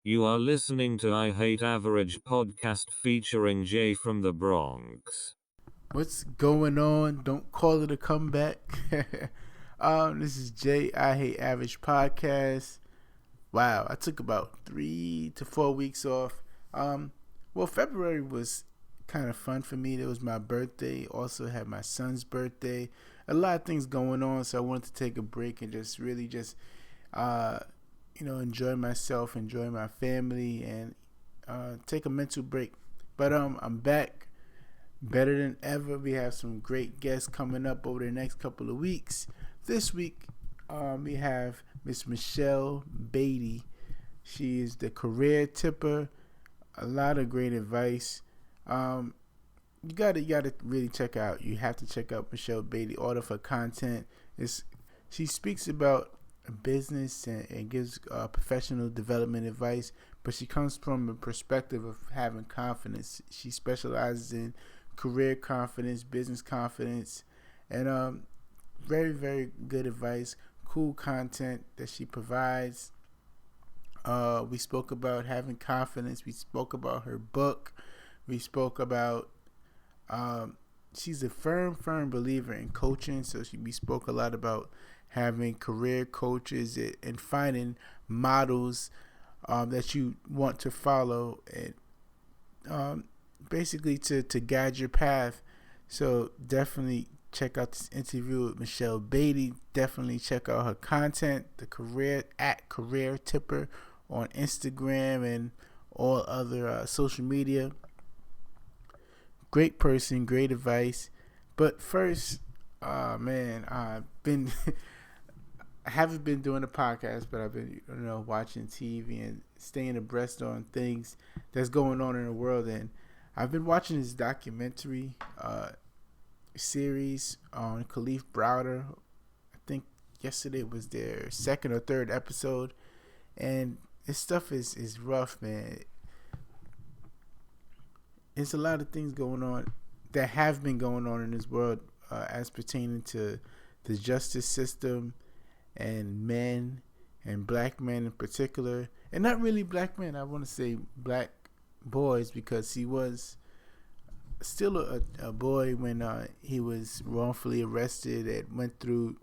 You are listening to I Hate Average podcast featuring Jay from the Bronx. What's going on? Don't call it a comeback. This is Jay. I Hate Average podcast. Wow, I took about 3 to 4 weeks off. Well, February was kind of fun for me. It was my birthday. Also had my son's birthday. A lot of things going on, so I wanted to take a break and just really uh, enjoy myself, enjoy my family, and take a mental break. But I'm back better than ever. We have some great guests coming up over the next couple of weeks. This week, we have Miss Michelle Beatty. She is the career tipper. A lot of great advice. You gotta really check out. You have to check out Michelle Beatty. All of her content is. She speaks about business and gives professional development advice, but she comes from a perspective of having confidence. She specializes in career confidence, business confidence, and very, very good advice, cool content that she provides. We spoke about having confidence. We spoke about her book. We spoke about she's a firm believer in coaching. So we spoke a lot about having career coaches and finding models that you want to follow and basically to guide your path. So definitely check out this interview with Michelle Beatty. Definitely check out her content, the career at Career Tipper on Instagram and all other social media. Great person, great advice. But first, man, I've been I haven't been doing a podcast, but I've been watching TV and staying abreast on things that's going on in the world. And I've been watching this documentary series on Kalief Browder. I think yesterday was their second or third episode, and this stuff is rough, man. There's a lot of things going on that have been going on in this world as pertaining to the justice system and men and black men in particular, and not really black men. I want to say black boys because he was still a boy when he was wrongfully arrested and went through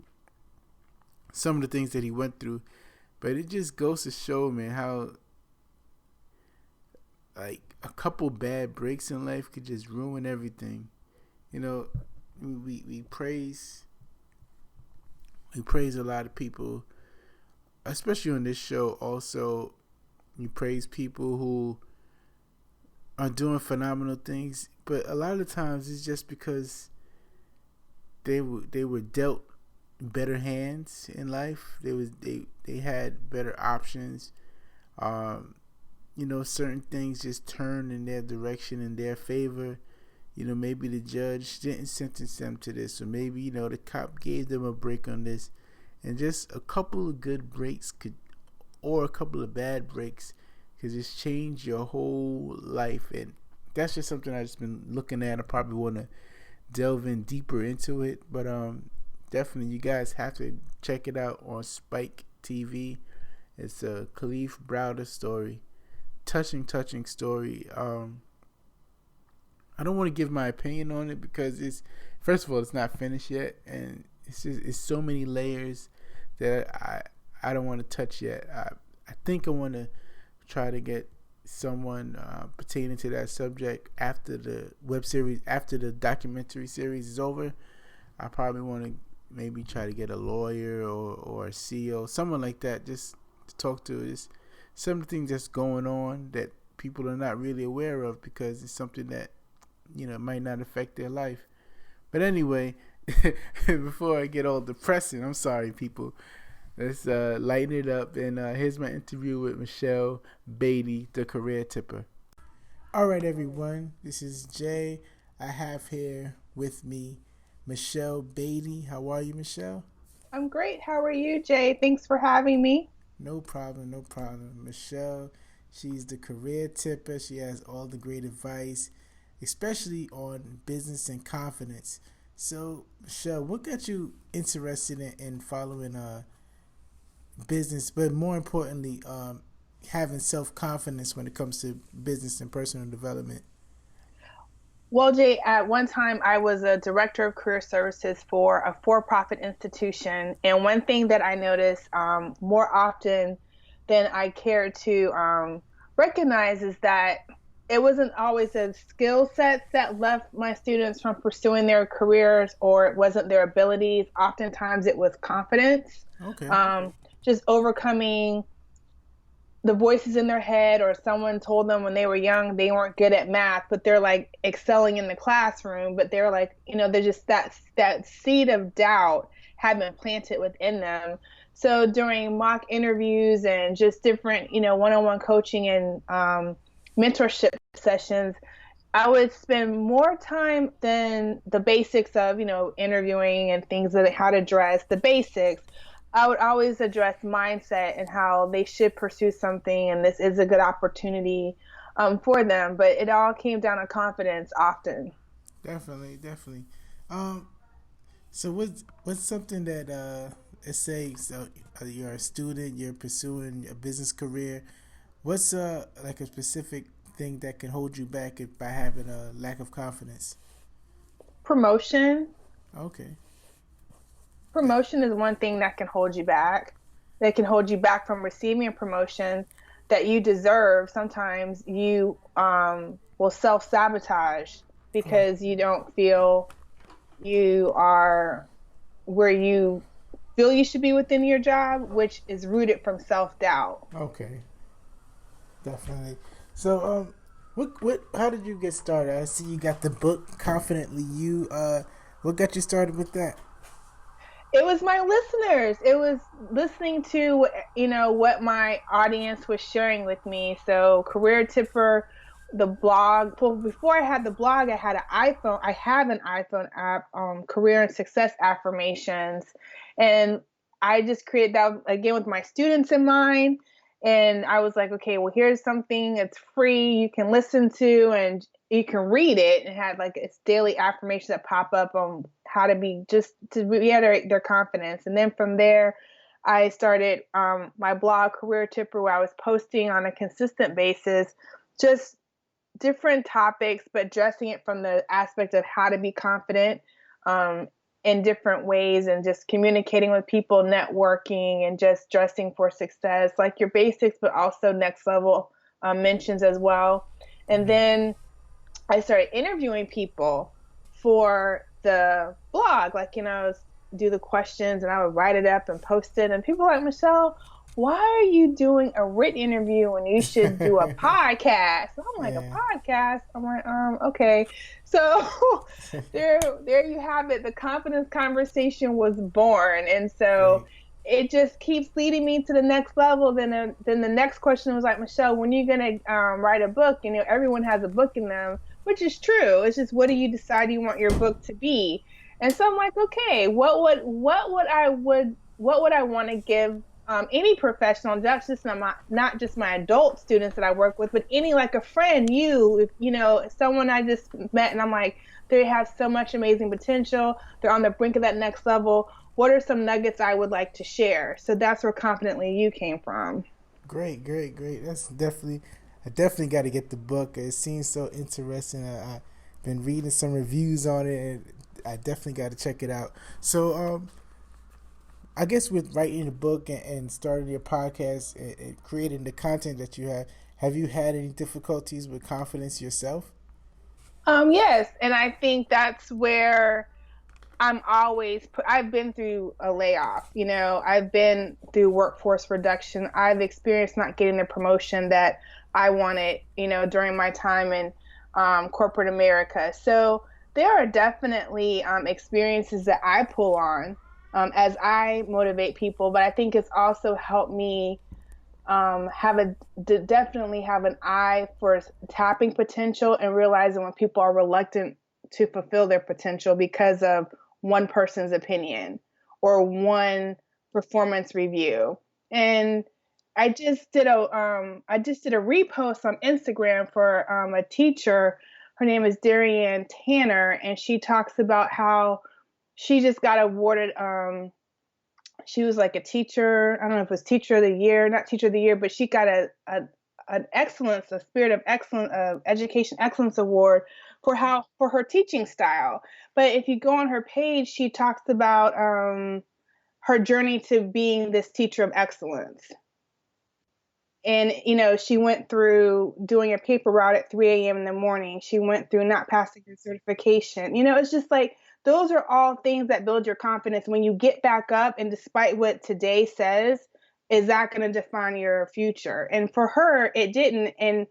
some of the things that he went through. But it just goes to show, man, how like a couple bad breaks in life could just ruin everything. You know, we praise a lot of people, especially on this show. Also, we praise people who are doing phenomenal things, but a lot of the times it's just because they were dealt better hands in life. They had better options. Certain things just turned in their direction in their favor. Maybe the judge didn't sentence them to this, or maybe the cop gave them a break on this, and just a couple of good breaks or a couple of bad breaks could just change your whole life. And that's just something I've just been looking at. I probably want to delve in deeper into it, but definitely you guys have to check it out on Spike TV. It's a Kalief Browder story, touching story. I don't want to give my opinion on it because first of all, it's not finished yet, and it's so many layers that I don't want to touch yet. I think I want to try to get someone pertaining to that subject after the web series, after the documentary series is over. I probably want to maybe try to get a lawyer or a CEO, someone like that, just to talk to. Is something that's going on that people are not really aware of because it's something that might not affect their life. But anyway, before I get all depressing, I'm sorry, people. Let's lighten it up. And here's my interview with Michelle Beatty, the career tipper. All right, everyone. This is Jay. I have here with me Michelle Beatty. How are you, Michelle? I'm great. How are you, Jay? Thanks for having me. No problem, no problem. Michelle, she's the career tipper. She has all the great advice, especially on business and confidence. So, Michelle, what got you interested in following business, but more importantly, having self-confidence when it comes to business and personal development? Well, Jay, at one time I was a director of career services for a for-profit institution. And one thing that I noticed more often than I cared to recognize is that it wasn't always the skill sets that left my students from pursuing their careers, or it wasn't their abilities. Oftentimes it was confidence, Okay. just overcoming the voices in their head, or someone told them when they were young they weren't good at math, but they're like excelling in the classroom, but they're like, they're just that seed of doubt had been planted within them. So during mock interviews and just different, one-on-one coaching and mentorship sessions, I would spend more time than the basics of, interviewing and things like how to dress, the basics. I would always address mindset and how they should pursue something, and this is a good opportunity for them. But it all came down to confidence often. Definitely, definitely. Um, so what's something that let's say you're a student, you're pursuing a business career. What's like a specific thing that can hold you back by having a lack of confidence? Promotion. Okay. Promotion is one thing that can hold you back. That can hold you back from receiving a promotion that you deserve. Sometimes you will self-sabotage because you don't feel you are where you feel you should be within your job, which is rooted from self-doubt. Okay. Definitely. So what how did you get started? I see you got the book Confidently You. What got you started with that? It was my listeners. It was listening to, what my audience was sharing with me. So Career Tipper, the blog. Well, before I had the blog, I had an iPhone. I have an iPhone app, Career and Success Affirmations. And I just created that again with my students in mind. And I was like, okay, well, here's something that's free you can listen to, and you can read it, and had like its daily affirmations that pop up on how to be, just to reiterate their confidence. And then from there, I started my blog Career Tipper, where I was posting on a consistent basis, just different topics, but addressing it from the aspect of how to be confident in different ways, and just communicating with people, networking, and just dressing for success, like your basics, but also next level mentions as well. And then I started interviewing people for the blog, like, do the questions, and I would write it up and post it. And people were like, Michelle, why are you doing a written interview when you should do a podcast? And I'm like, Yeah. a podcast? I'm like, okay. So there you have it. The confidence conversation was born. And so it just keeps leading me to the next level. Then the next question was like, Michelle, when are you going to write a book? Everyone has a book in them, which is true. It's just, what do you decide you want your book to be? And so I'm like, okay, what would I want to give any professional, not just my adult students that I work with, but any, like a friend, someone I just met, and I'm like, they have so much amazing potential. They're on the brink of that next level. What are some nuggets I would like to share? So that's where Confidently You came from. Great. I definitely got to get the book. It seems so interesting. I've been reading some reviews on it, and I definitely got to check it out. So, I guess with writing a book and starting your podcast and creating the content that you have you had any difficulties with confidence yourself? Yes, and I think that's where I've been through a layoff, I've been through workforce reduction. I've experienced not getting the promotion that I wanted, during my time in corporate America. So there are definitely experiences that I pull on as I motivate people, but I think it's also helped me definitely have an eye for tapping potential and realizing when people are reluctant to fulfill their potential because of one person's opinion or one performance review. And I just did a repost on Instagram for a teacher. Her name is Darianne Tanner, and she talks about how she just got awarded she was like a teacher. I don't know if it was teacher of the year, not teacher of the year, but she got an excellence, a spirit of excellence, education excellence award for her teaching style. But if you go on her page, she talks about her journey to being this teacher of excellence. And, she went through doing a paper route at 3 a.m. in the morning. She went through not passing her certification. It's just like, those are all things that build your confidence when you get back up. And despite what today says, is that going to define your future? And for her, it didn't. And,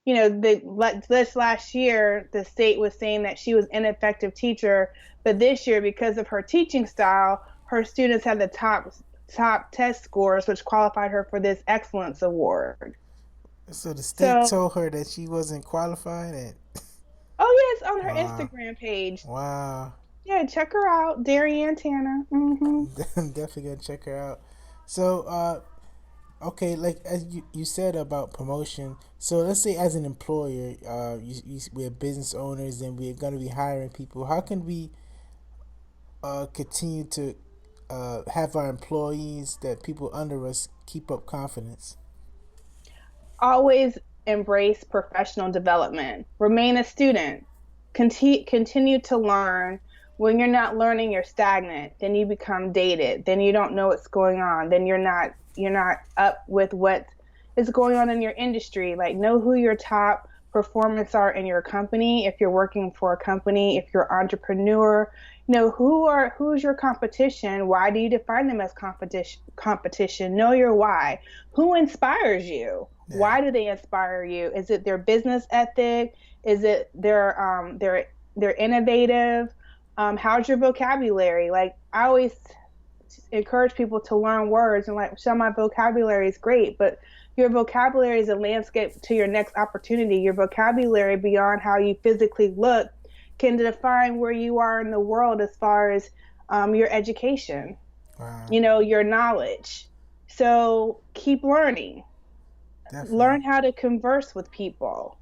this last year, the state was saying that she was an ineffective teacher. But this year, because of her teaching style, her students had the top test scores, which qualified her for this excellence award. So the state told her that she wasn't qualified. Oh yes, on her Instagram page. Wow. Yeah, check her out, Darianne Tanner. I'm definitely gonna check her out. So, okay, like as you said about promotion. So let's say as an employer, we're business owners and we're gonna be hiring people. How can we continue to have our employees, that people under us, keep up confidence? Always embrace professional development. Remain a student. Continue to learn. When you're not learning, you're stagnant. Then you become dated. Then you don't know what's going on. Then you're not up with what is going on in your industry. Like, know who your top performers are in your company. If you're working for a company, if you're an entrepreneur, who's your competition. Why do you define them as competition? Know your why. Who inspires you? Yeah. Why do they inspire you? Is it their business ethic? Is it they're innovative? How's your vocabulary? Like, I always encourage people to learn words, and like, some of my vocabulary is great, but your vocabulary is a landscape to your next opportunity. Your vocabulary beyond how you physically look can define where you are in the world as far as your education, your knowledge. So keep learning. Definitely. Learn how to converse with people.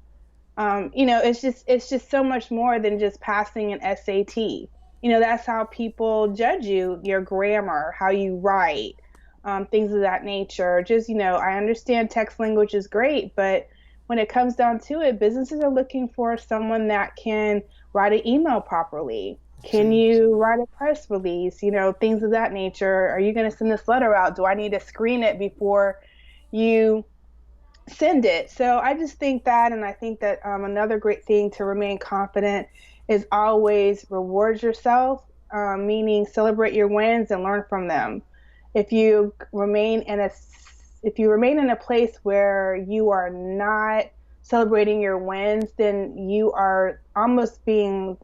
It's just so much more than just passing an SAT. That's how people judge you, your grammar, how you write, things of that nature. Just, I understand text language is great, but when it comes down to it, businesses are looking for someone that can write an email properly. Can you write a press release? Things of that nature. Are you going to send this letter out? Do I need to screen it before you send it? So I just think that, and I think that another great thing to remain confident is always reward yourself, meaning celebrate your wins and learn from them. If you remain in a place where you are not celebrating your wins, then you are almost being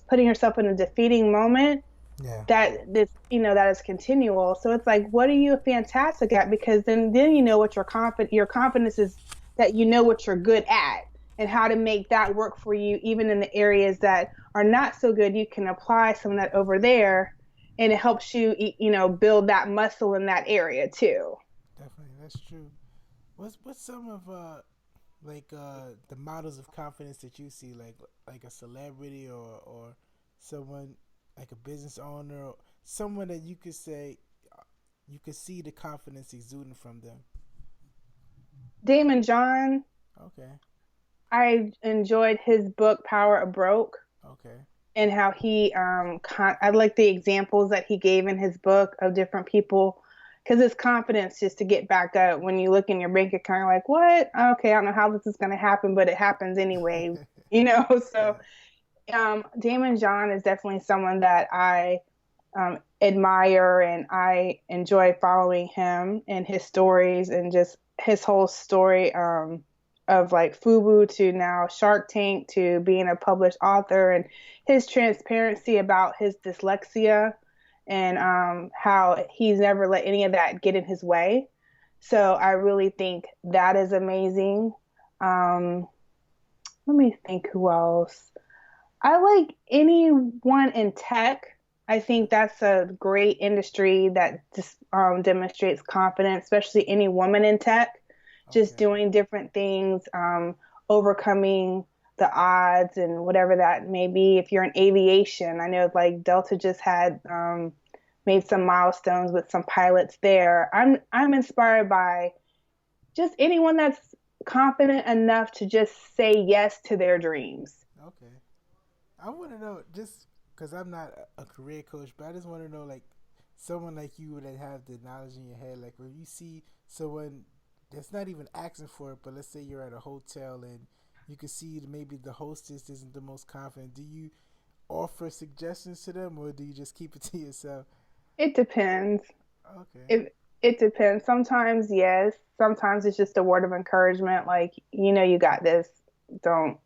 putting yourself in a defeating moment. Yeah. That is continual. So it's like, what are you fantastic at? Because then you know what your confidence is, that you know what you're good at and how to make that work for you. Even in the areas that are not so good, you can apply some of that over there, and it helps you, build that muscle in that area too. Definitely, that's true. What's some of the models of confidence that you see, like a celebrity or someone like a business owner, or someone that you could say you could see the confidence exuding from them? Daymond John. Okay. I enjoyed his book Power of Broke. Okay. And how he I like the examples that he gave in his book of different people, because his confidence just to get back up when you look in your bank account, you're like, what? Okay, I don't know how this is going to happen, but it happens anyway. So Daymond John is definitely someone that I admire, and I enjoy following him and his stories, and just his whole story of like FUBU to now Shark Tank to being a published author, and his transparency about his dyslexia, and how he's never let any of that get in his way. So I really think that is amazing. Let me think who else. I like anyone in tech. I think that's a great industry that just demonstrates confidence, especially any woman in tech. Just doing different things, overcoming the odds and whatever that may be. If you're in aviation, I know like Delta just had made some milestones with some pilots there. I'm inspired by just anyone that's confident enough to just say yes to their dreams. Okay. I want to know, just because I'm not a career coach, but I just want to know, like, someone like you that have the knowledge in your head, like when you see someone that's not even asking for it, but let's say you're at a hotel and you can see maybe the hostess isn't the most confident. Do you offer suggestions to them, or do you just keep it to yourself? It depends. Okay. It depends. Sometimes yes. Sometimes it's just a word of encouragement, like, you got this. Don't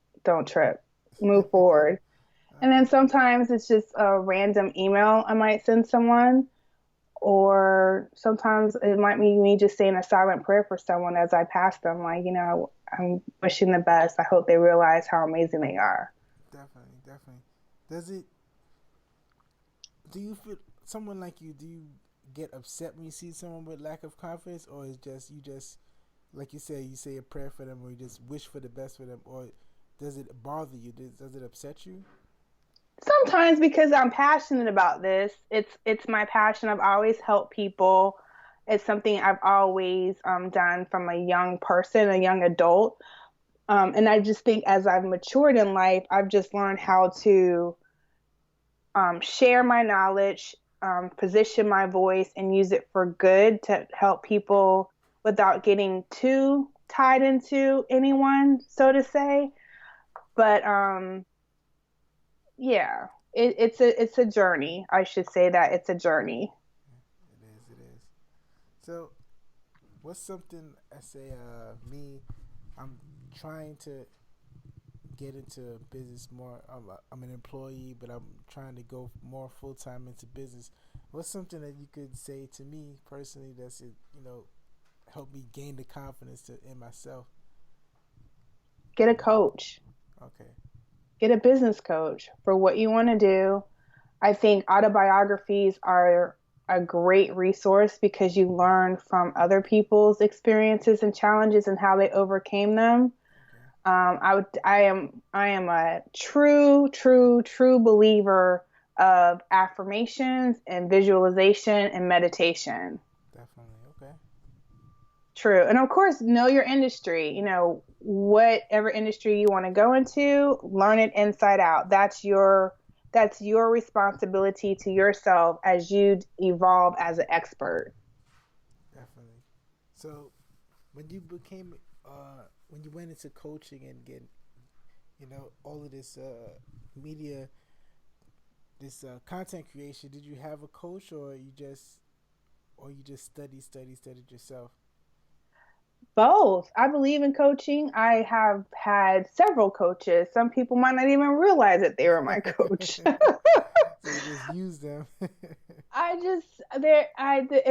trip. Move forward. And then sometimes it's just a random email I might send someone, or sometimes it might be me just saying a silent prayer for someone as I pass them, like, I'm wishing the best. I hope they realize how amazing they are. Definitely, definitely. Do you feel, someone like you, do you get upset when you see someone with lack of confidence, or is just, like you say a prayer for them, or you just wish for the best for them, or does it bother you? Does it upset you? Sometimes, because I'm passionate about this. It's my passion. I've always helped people. It's something I've always done from a young person, a young adult. And I just think as I've matured in life, I've just learned how to share my knowledge, position my voice, and use it for good to help people without getting too tied into anyone, so to say. But yeah, it's a journey. I should say that it's a journey. It is. So, what's something I say? I'm trying to get into business more. I'm an employee, but I'm trying to go more full time into business. What's something that you could say to me personally that's help me gain the confidence in myself? Get a coach. Okay. Get a business coach for what you want to do. I think autobiographies are a great resource because you learn from other people's experiences and challenges and how they overcame them. I am a true believer of affirmations and visualization and meditation. Definitely. Okay. True. And of course, know your industry. Whatever industry you want to go into, learn it inside out. That's your responsibility to yourself as you evolve as an expert. Definitely. So, when you became, when you went into coaching and getting, all of this media, this content creation, did you have a coach, or you just studied yourself? Both. I believe in coaching. I have had several coaches. Some people might not even realize that they were my coach. So you just use them. If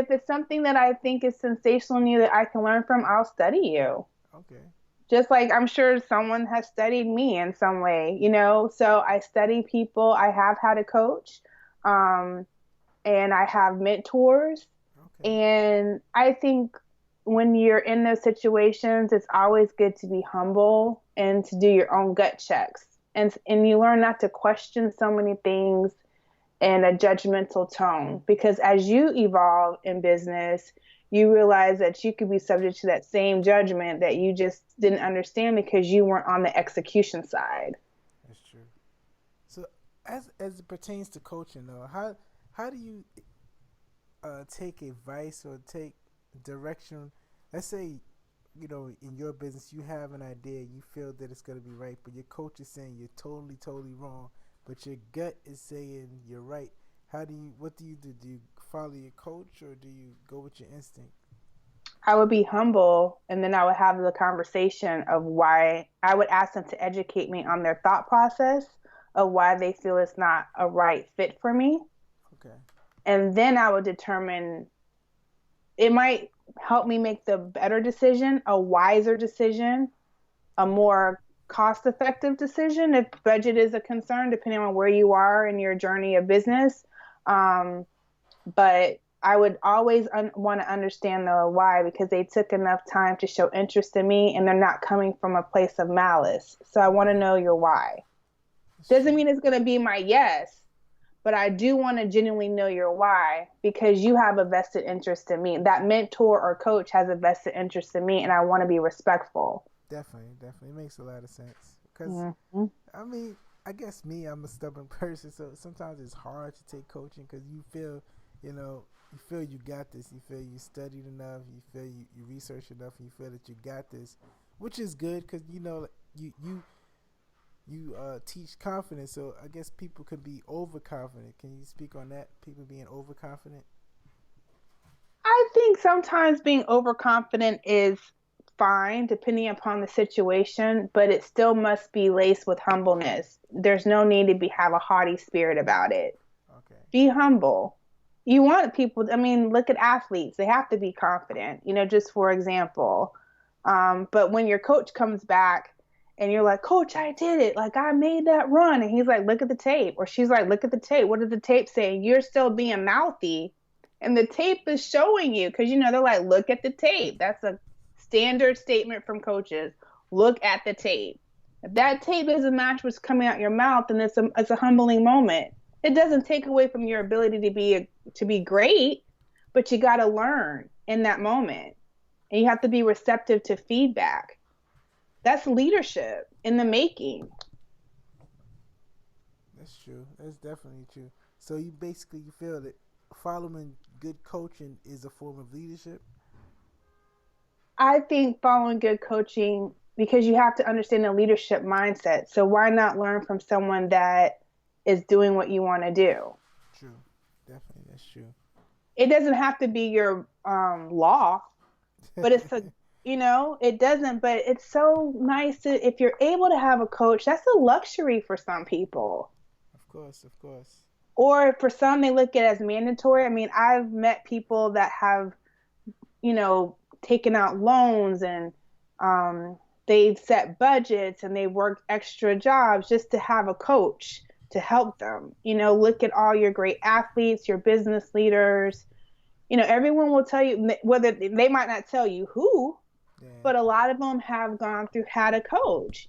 it's something that I think is sensational in you that I can learn from, I'll study you. Okay. Just like I'm sure someone has studied me in some way, So I study people. I have had a coach, and I have mentors. Okay. And I think when you're in those situations, it's always good to be humble and to do your own gut checks. And you learn not to question so many things in a judgmental tone, because as you evolve in business, you realize that you could be subject to that same judgment that you just didn't understand because you weren't on the execution side. That's true. So as it pertains to coaching, though, how do you take advice or take direction? Let's say, in your business, you have an idea, you feel that it's going to be right, but your coach is saying you're totally wrong, but your gut is saying you're right. What do you do? Do you follow your coach, or do you go with your instinct? I would be humble, and then I would have the conversation of why. I would ask them to educate me on their thought process of why they feel it's not a right fit for me. Okay. And then I would determine, it might help me make the better decision, a wiser decision, a more cost-effective decision if budget is a concern, depending on where you are in your journey of business. But I would always want to understand the why, because they took enough time to show interest in me, and they're not coming from a place of malice. So I want to know your why. Doesn't mean it's going to be my yes, but I do want to genuinely know your why, because you have a vested interest in me. That mentor or coach has a vested interest in me, and I want to be respectful. Definitely, definitely makes a lot of sense. Because Mm-hmm. I mean, I guess I'm a stubborn person, so sometimes it's hard to take coaching because you feel, you feel you got this. You feel you studied enough. You feel you researched enough. And you feel that you got this, which is good because you teach confidence. So I guess people could be overconfident. Can you speak on that? People being overconfident. I think sometimes being overconfident is fine depending upon the situation, but it still must be laced with humbleness. There's no need to have a haughty spirit about it. Okay. Be humble. You want people, I mean, look at athletes. They have to be confident, just for example. But when your coach comes back and you're like, Coach, I did it. Like, I made that run. And he's like, look at the tape. Or she's like, look at the tape. What does the tape say? You're still being mouthy. And the tape is showing you, because, they're like, look at the tape. That's a standard statement from coaches. Look at the tape. If that tape doesn't match what's coming out your mouth, then it's a humbling moment. It doesn't take away from your ability to be great, but you got to learn in that moment. And you have to be receptive to feedback. That's leadership in the making. That's true. That's definitely true. So you feel that following good coaching is a form of leadership? I think following good coaching, because you have to understand the leadership mindset. So why not learn from someone that is doing what you want to do? True. Definitely, that's true. It doesn't have to be your law, but it doesn't, but it's so nice if you're able to have a coach. That's a luxury for some people. Of course. Or for some, they look at it as mandatory. I mean, I've met people that have, taken out loans, and they've set budgets, and they worked extra jobs just to have a coach to help them. Look at all your great athletes, your business leaders. Everyone will tell you, whether they might not tell you who, but a lot of them have gone through, had a coach.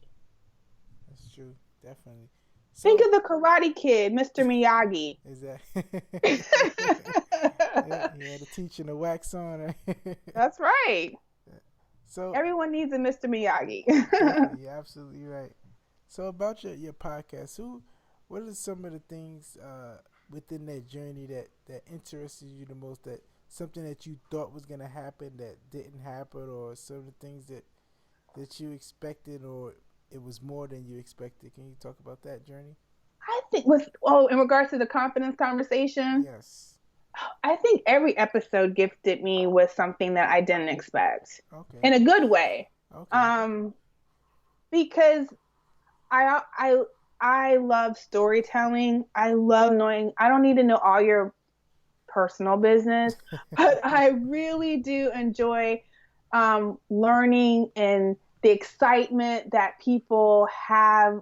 That's true. Definitely. So, think of the Karate Kid, Mr. Miyagi. Exactly. He had a teaching to wax on. That's right. So everyone needs a Mr. Miyagi. You're absolutely right. So about your podcast, what are some of the things within that journey that interested you the most? That something that you thought was gonna happen that didn't happen, or some of the things that you expected, or it was more than you expected. Can you talk about that journey? I think in regards to the confidence conversation. Yes. I think every episode gifted me with something that I didn't expect. Okay. In a good way. Okay. Because I love storytelling. I love knowing. I don't need to know all your personal business, but I really do enjoy learning and the excitement that people have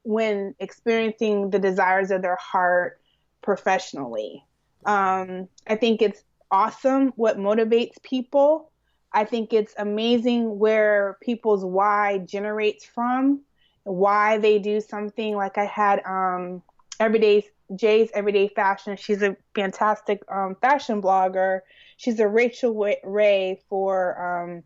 when experiencing the desires of their heart professionally. I think it's awesome what motivates people. I think it's amazing where people's why generates from, why they do something. Like I had Jay's Everyday Fashion. She's a fantastic fashion blogger. She's a Rachel Ray for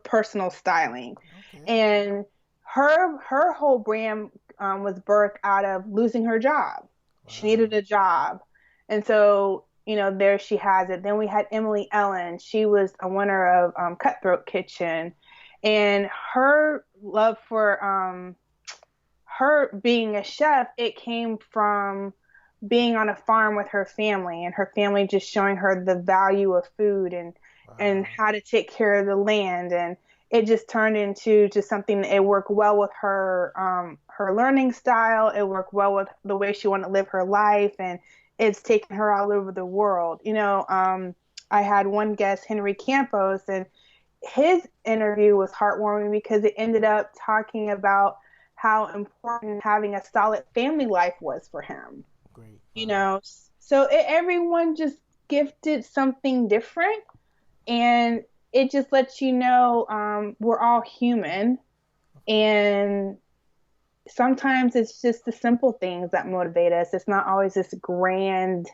personal styling. Okay. And her whole brand was birthed out of losing her job. Wow. She needed a job. And so, there she has it. Then we had Emily Ellen. She was a winner of Cutthroat Kitchen. And her love for her being a chef, it came from being on a farm with her family, and her family just showing her the value of food and how to take care of the land. And it just turned into just something that it worked well with her learning style. It worked well with the way she wanted to live her life, and it's taken her all over the world. I had one guest, Henry Campos, and his interview was heartwarming because it ended up talking about how important having a solid family life was for him. Great. So everyone just gifted something different, and it just lets you know we're all human, and sometimes it's just the simple things that motivate us. It's not always this grand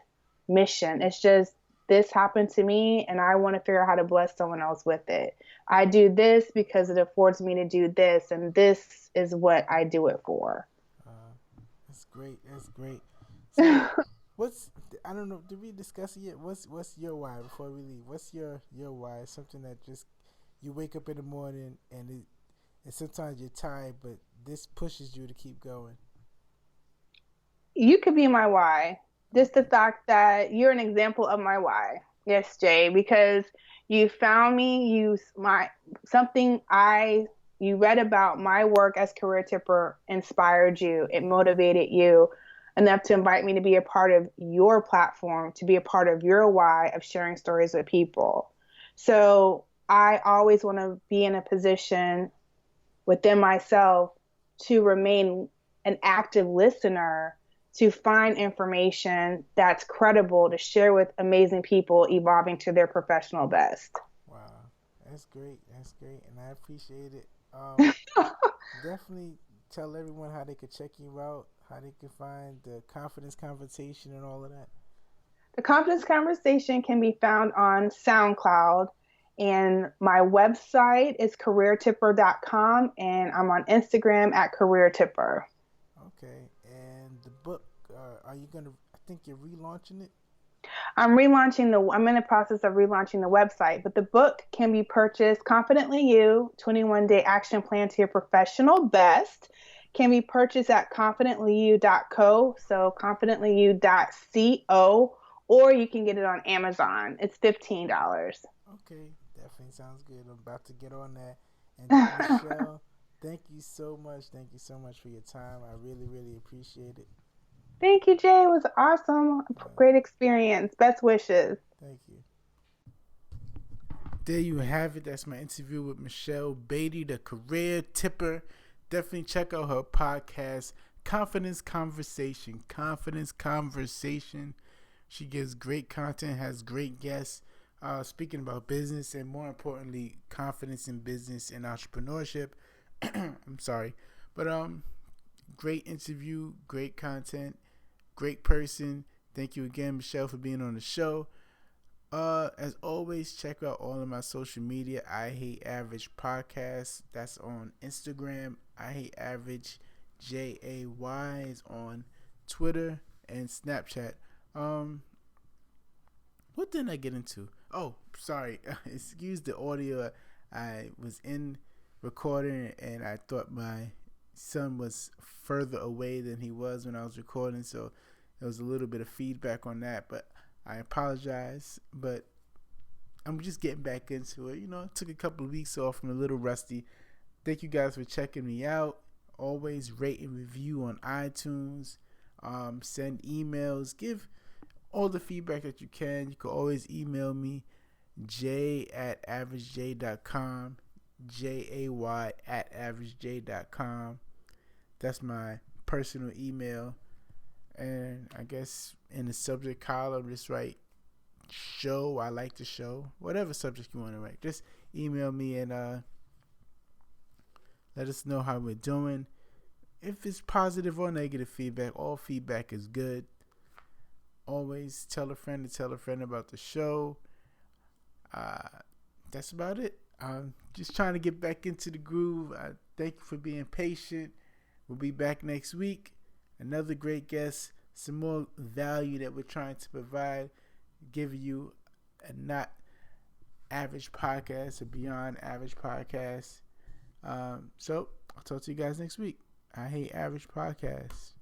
mission. It's just, this happened to me and I want to figure out how to bless someone else with it. I do this because it affords me to do this, and this is what I do it for. That's great. That's great. So, what's, I don't know, did we discuss it yet? What's your why before we leave? What's your why? Something that just, you wake up in the morning and sometimes you're tired, but this pushes you to keep going. You could be my why. Just the fact that you're an example of my why. Yes, Jay, because you found me, you read about my work as Career Tipper inspired you. It motivated you enough to invite me to be a part of your platform, to be a part of your why of sharing stories with people. So I always want to be in a position within myself to remain an active listener, to find information that's credible to share with amazing people evolving to their professional best. Wow, that's great. That's great, and I appreciate it. Definitely tell everyone how they could check you out, how they can find the Confidence Conversation and all of that. The Confidence Conversation can be found on SoundCloud, and my website is careertipper.com, and I'm on Instagram at careertipper. Okay, and the book, are you gonna? I think you're relaunching it. I'm in the process of relaunching the website, but the book can be purchased. Confidently You, 21-Day Action Plan to Your Professional Best, can be purchased at confidentlyu.co, so confidentlyu.co, or you can get it on Amazon. It's $15. Okay, definitely sounds good. I'm about to get on that. And Michelle, thank you so much. Thank you so much for your time. I really, really appreciate it. Thank you, Jay. It was awesome. Great experience. Best wishes. Thank you. There you have it. That's my interview with Michelle Beatty, the Career Tipper. Definitely check out her podcast, Confidence Conversation. Confidence Conversation. She gives great content, has great guests, speaking about business and, more importantly, confidence in business and entrepreneurship. I'm sorry. But great interview, great content, great person. Thank you again, Michelle, for being on the show. As always, check out all of my social media. I Hate Average Podcast. That's on Instagram. I Hate Average JAY is on Twitter and Snapchat. What did I get into? Oh, sorry. Excuse the audio. I was in recording and I thought my son was further away than he was when I was recording, so there was a little bit of feedback on that, but I apologize. But I'm just getting back into it. It took a couple of weeks off. I'm a little rusty. Thank you guys for checking me out. Always rate and review on iTunes. Send emails. Give all the feedback that you can. You can always email me, jay@averagej.com, jay@averagej.com. That's my personal email. And I guess in the subject column, just write show. I like the show. Whatever subject you want to write, just email me and let us know how we're doing. If it's positive or negative feedback, all feedback is good. Always tell a friend to tell a friend about the show. That's about it. I'm just trying to get back into the groove. Thank you for being patient. We'll be back next week. Another great guest. Some more value that we're trying to provide. Give you a not average podcast, a beyond average podcast. So I'll talk to you guys next week. I Hate Average Podcast.